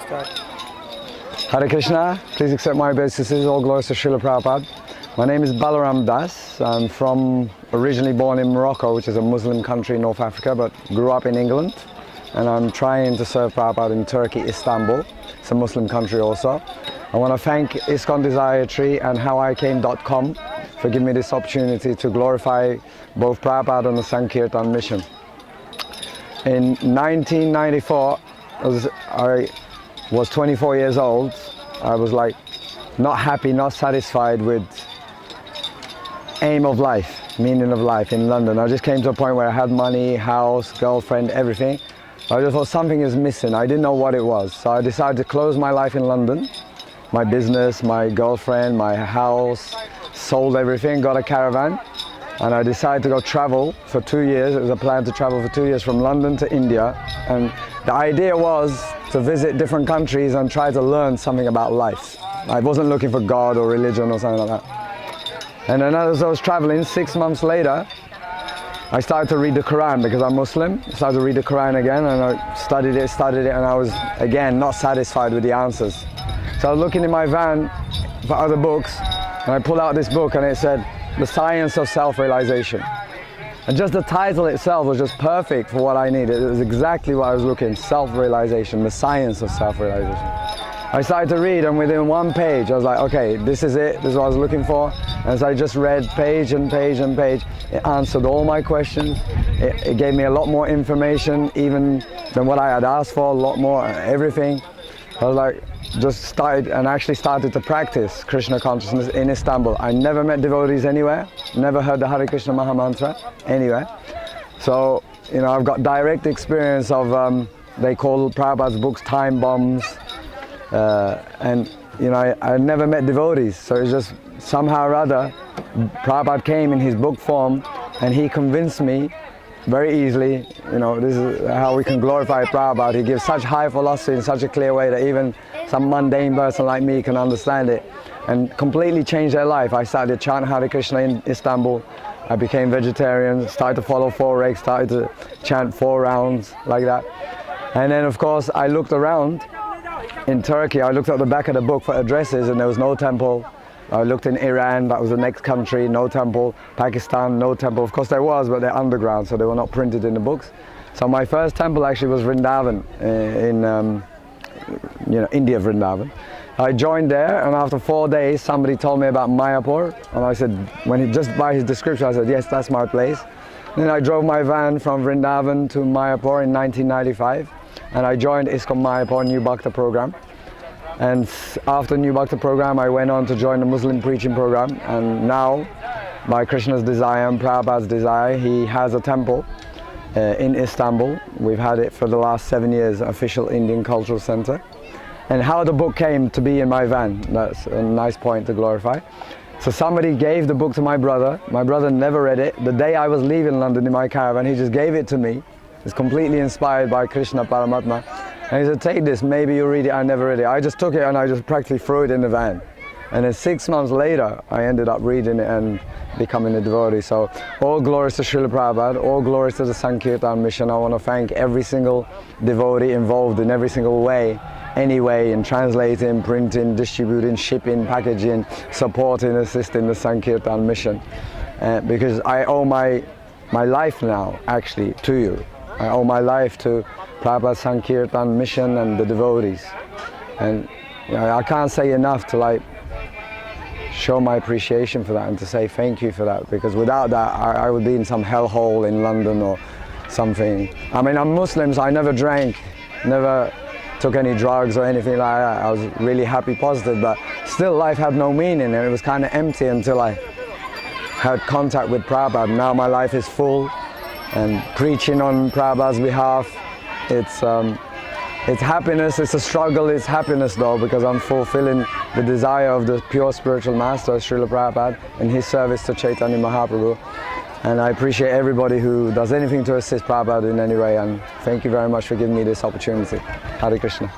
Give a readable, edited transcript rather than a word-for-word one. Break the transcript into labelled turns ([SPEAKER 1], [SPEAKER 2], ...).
[SPEAKER 1] Start.
[SPEAKER 2] Hare Krishna, please accept my obeisances, all glories to Srila Prabhupada. My name is Balaram Das. I'm originally born in Morocco, which is a Muslim country in North Africa, but grew up in England. And I'm trying to serve Prabhupada in Turkey, Istanbul. It's a Muslim country also. I want to thank ISKCON Desire Tree and howicame.com for giving me this opportunity to glorify both Prabhupada and the Sankirtan mission. In 1994, I was 24 years old. I was like not happy, not satisfied with aim of life, meaning of life in London. I just came to a point where I had money, house, girlfriend, everything. I just thought something is missing. I didn't know what it was. So I decided to close my life in London, my business, my girlfriend, my house, sold everything, got a caravan, and I decided to go travel for 2 years. It was a plan to travel for 2 years from London to India. And the idea was to visit different countries and try to learn something about life. I wasn't looking for God or religion or something like that. And then as I was traveling, 6 months later, I started to read the Quran because I'm Muslim. I started to read the Quran again, and I studied it, and I was, again, not satisfied with the answers. So I was looking in my van for other books, and I pulled out this book, and it said, The Science of Self-Realization. And just the title itself was just perfect for what I needed. It was exactly what I was looking, self-realization, the science of self-realization. I started to read, and within one page, I was like, okay, this is it, this is what I was looking for. And as I just read page and page and page, it answered all my questions. It gave me a lot more information, even than what I had asked for, a lot more, everything. I was like, actually started to practice Krishna consciousness in Istanbul. I never met devotees anywhere, never heard the Hare Krishna Maha Mantra anywhere. So, you know, I've got direct experience of, they call Prabhupada's books time bombs. And, you know, I never met devotees. So it's just somehow or other, Prabhupada came in his book form and he convinced me very easily, you know, this is how we can glorify Prabhupada. He gives such high philosophy in such a clear way that even some mundane person like me can understand it and completely change their life. I started to chant Hare Krishna in Istanbul. I became vegetarian, started to follow 4 regs, started to chant 4 rounds like that. And then of course I looked around in Turkey. I looked at the back of the book for addresses and there was no temple. I looked in Iran, that was the next country, no temple. Pakistan, no temple. Of course there was, but they're underground, so they were not printed in the books. So my first temple actually was Vrindavan, in India, Vrindavan. I joined there, and after 4 days, somebody told me about Mayapur, and I said, just by his description, I said, yes, that's my place. Then I drove my van from Vrindavan to Mayapur in 1995, and I joined ISKCON Mayapur New Bhakta program. And after New Bhakta program, I went on to join the Muslim preaching program. And now, by Krishna's desire and Prabhupada's desire, he has a temple in Istanbul. We've had it for the last 7 years, official Indian cultural center. And how the book came to be in my van, that's a nice point to glorify. So somebody gave the book to my brother. My brother never read it. The day I was leaving London in my caravan, he just gave it to me. It's completely inspired by Krishna Paramatma. And he said, take this, maybe you'll read it. I never read it. I just took it and I just practically threw it in the van. And then 6 months later, I ended up reading it and becoming a devotee. So all glories to Srila Prabhupada, all glories to the Sankirtan mission. I want to thank every single devotee involved in every single way, any way, in translating, printing, distributing, shipping, packaging, supporting, assisting the Sankirtan mission. Because I owe my life now, actually, to you. I owe my life to Prabhupada's Sankirtan mission and the devotees. And you know, I can't say enough to show my appreciation for that and to say thank you for that, because without that I would be in some hellhole in London or something. I mean, I'm Muslim, so I never drank, never took any drugs or anything like that. I was really happy, positive, but still life had no meaning and it was kind of empty until I had contact with Prabhupada. Now my life is full and preaching on Prabhupada's behalf. It's happiness, it's a struggle, it's happiness though, because I'm fulfilling the desire of the pure spiritual master, Srila Prabhupada, in his service to Chaitanya Mahaprabhu. And I appreciate everybody who does anything to assist Prabhupada in any way, and thank you very much for giving me this opportunity. Hare Krishna.